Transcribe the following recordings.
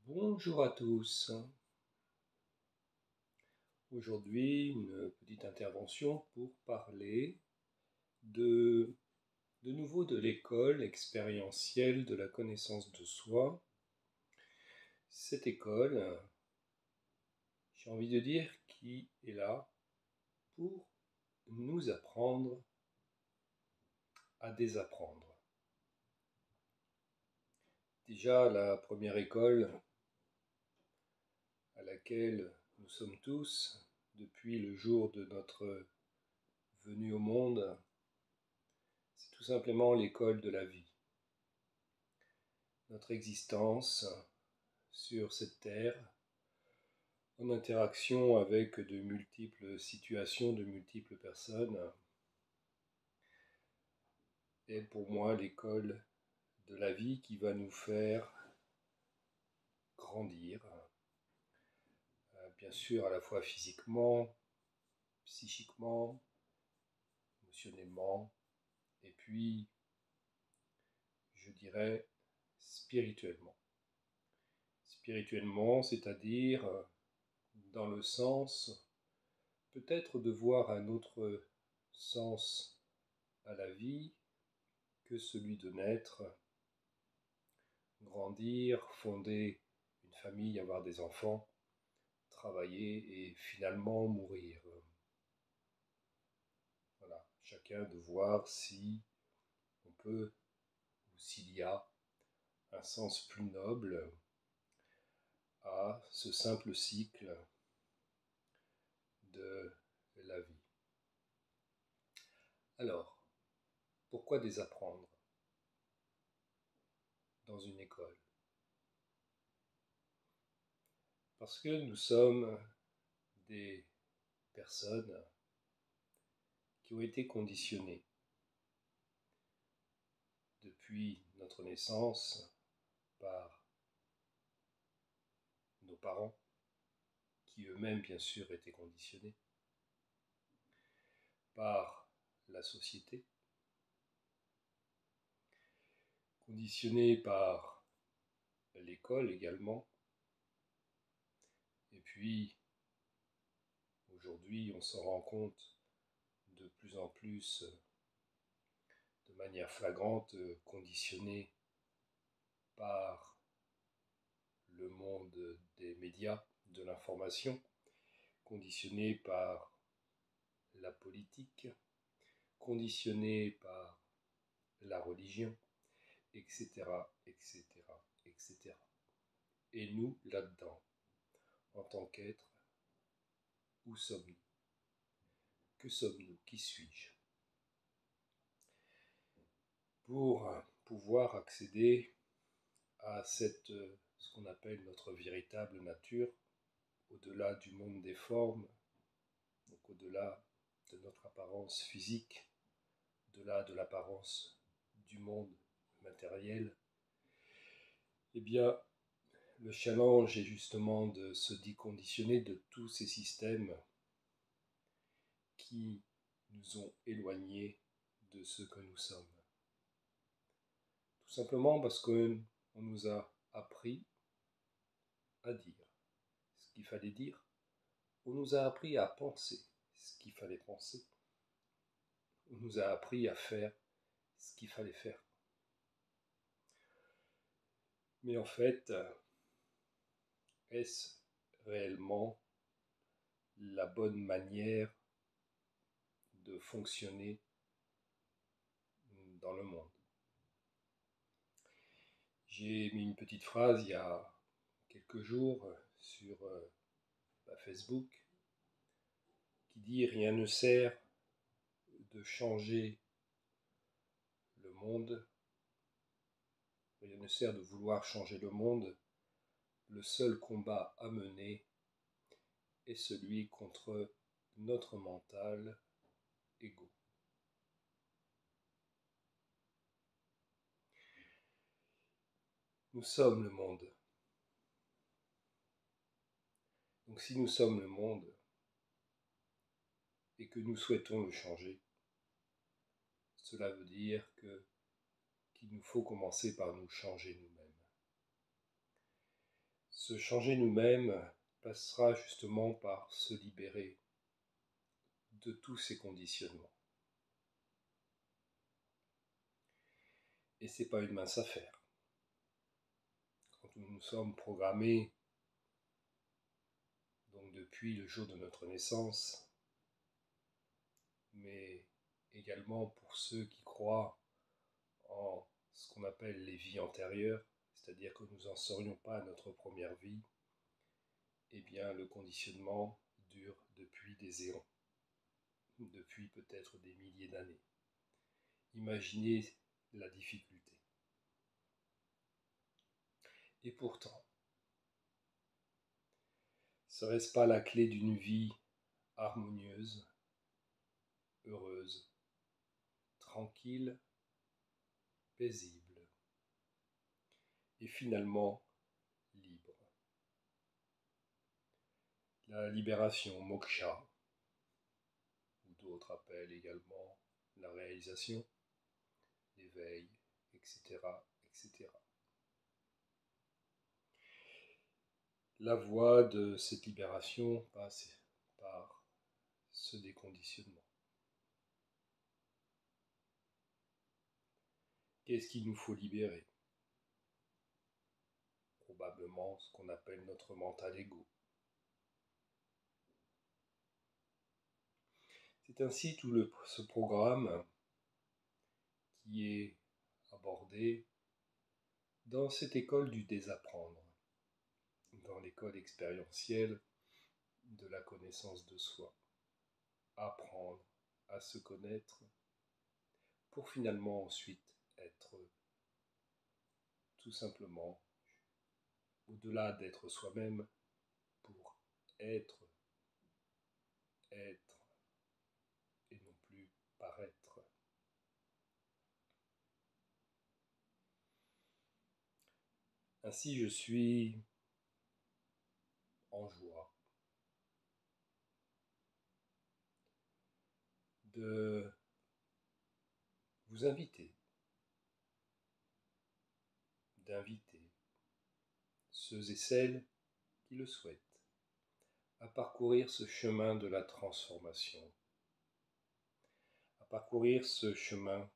Bonjour à tous. Aujourd'hui, une petite intervention pour parler de nouveau de l'école expérientielle de la connaissance de soi. Cette école, j'ai envie de dire, qui est là pour nous apprendre à désapprendre. Déjà, la première école à laquelle nous sommes tous depuis le jour de notre venue au monde, c'est tout simplement l'école de la vie. Notre existence sur cette terre, en interaction avec de multiples situations, de multiples personnes, est pour moi l'école de la vie qui va nous faire grandir, bien sûr à la fois physiquement, psychiquement, émotionnellement, et puis, je dirais, spirituellement. Spirituellement, c'est-à-dire dans le sens peut-être de voir un autre sens à la vie que celui de naître, grandir, fonder une famille, avoir des enfants, travailler et finalement mourir. Voilà, chacun de voir si on peut ou s'il y a un sens plus noble à ce simple cycle de la vie. Alors, pourquoi désapprendre dans une école? Parce que nous sommes des personnes qui ont été conditionnées depuis notre naissance par nos parents, qui eux-mêmes bien sûr étaient conditionnés, par la société, conditionnés par l'école également, et puis aujourd'hui on s'en rend compte de plus en plus de manière flagrante, conditionnés par le monde des médias, de l'information, conditionnés par la politique, conditionnés par la religion, etc., etc., etc. Et nous, là-dedans, en tant qu'être, où sommes-nous? Que sommes-nous? Qui suis-je? Pour pouvoir accéder à ce qu'on appelle notre véritable nature, au-delà du monde des formes, donc au-delà de notre apparence physique, au-delà de l'apparence du monde matériel, eh bien, le challenge est justement de se déconditionner de tous ces systèmes qui nous ont éloignés de ce que nous sommes. Tout simplement parce qu'on nous a appris à dire ce qu'il fallait dire, on nous a appris à penser ce qu'il fallait penser, on nous a appris à faire ce qu'il fallait faire. Mais en fait, est-ce réellement la bonne manière de fonctionner dans le monde? J'ai mis une petite phrase il y a quelques jours sur Facebook qui dit « Rien ne sert de changer le monde, rien ne sert de vouloir changer le monde, le seul combat à mener est celui contre notre mental ego. » Nous sommes le monde. Donc si nous sommes le monde et que nous souhaitons le changer, cela veut dire qu'il nous faut commencer par nous changer nous-mêmes. Se changer nous-mêmes passera justement par se libérer de tous ces conditionnements. Et c'est pas une mince affaire. Quand nous sommes programmés, donc depuis le jour de notre naissance, mais également pour ceux qui croient en ce qu'on appelle les vies antérieures, c'est-à-dire que nous n'en serions pas à notre première vie, eh bien le conditionnement dure depuis des éons, depuis peut-être des milliers d'années. Imaginez la difficulté. Et pourtant, serait-ce pas la clé d'une vie harmonieuse, heureuse, tranquille, paisible et finalement libre? La libération, moksha, ou d'autres appellent également la réalisation, l'éveil, etc., etc. La voie de cette libération passe par ce déconditionnement. Qu'est-ce qu'il nous faut libérer? Probablement ce qu'on appelle notre mental ego. C'est ainsi tout ce programme qui est abordé dans cette école du désapprendre, dans l'école expérientielle de la connaissance de soi. Apprendre à se connaître pour finalement ensuite être tout simplement, au-delà d'être soi-même, pour être et non plus paraître. Ainsi je suis en joie de vous inviter, d'inviter ceux et celles qui le souhaitent à parcourir ce chemin de la transformation, à parcourir ce chemin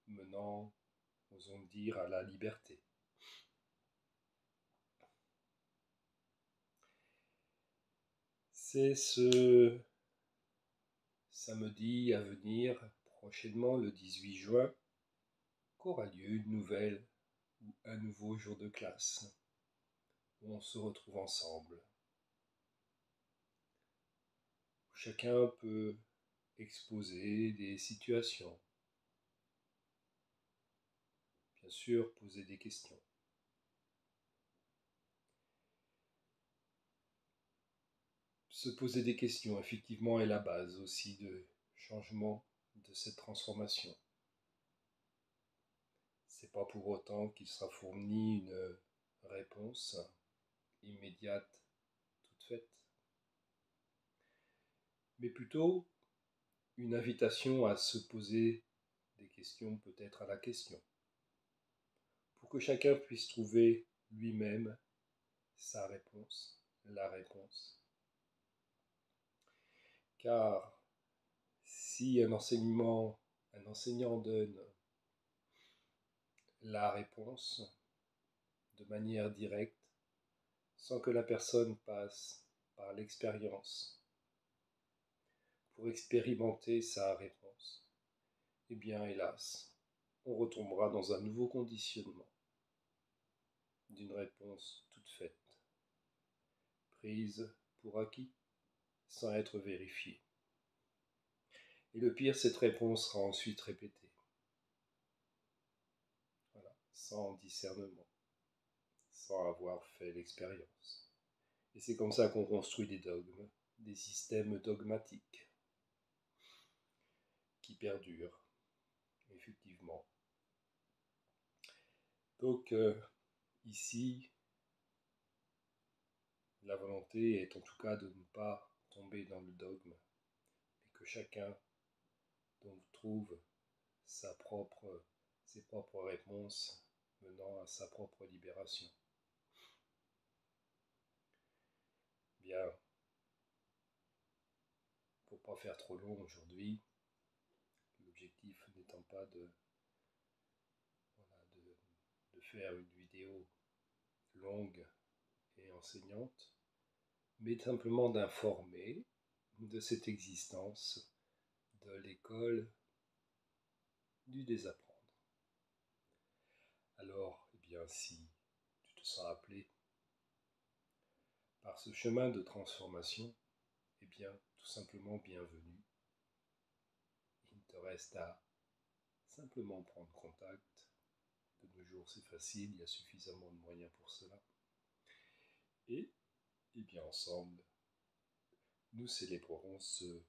menant, osons dire, à la liberté. C'est ce samedi à venir, prochainement le 18 juin, qu'aura lieu une nouvelle ou un nouveau jour de classe, où on se retrouve ensemble. Chacun peut exposer des situations, bien sûr poser des questions. Se poser des questions, effectivement, est la base aussi de changement de cette transformation. C'est pas pour autant qu'il sera fourni une réponse immédiate, toute faite, mais plutôt une invitation à se poser des questions, peut-être à la question, pour que chacun puisse trouver lui-même sa réponse, la réponse. Car si un enseignant donne la réponse de manière directe, sans que la personne passe par l'expérience pour expérimenter sa réponse, eh bien hélas, on retombera dans un nouveau conditionnement d'une réponse toute faite, prise pour acquis, sans être vérifiée. Et le pire, cette réponse sera ensuite répétée. Voilà, sans discernement, sans avoir fait l'expérience. Et c'est comme ça qu'on construit des dogmes, des systèmes dogmatiques qui perdurent, effectivement. Donc, ici, la volonté est en tout cas de ne pas tomber dans le dogme, mais que chacun donc trouve ses propres réponses menant à sa propre libération. Bien, pour ne pas faire trop long aujourd'hui, l'objectif n'étant pas de faire une vidéo longue et enseignante, mais simplement d'informer de cette existence de l'école du désapprendre. Alors, eh bien, si tu te sens appelé par ce chemin de transformation, eh bien, tout simplement bienvenue. Il te reste à simplement prendre contact. De nos jours, c'est facile, il y a suffisamment de moyens pour cela. Et bien ensemble, nous célébrerons ce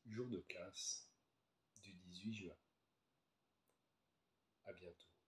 jour de classe du 18 juin. À bientôt.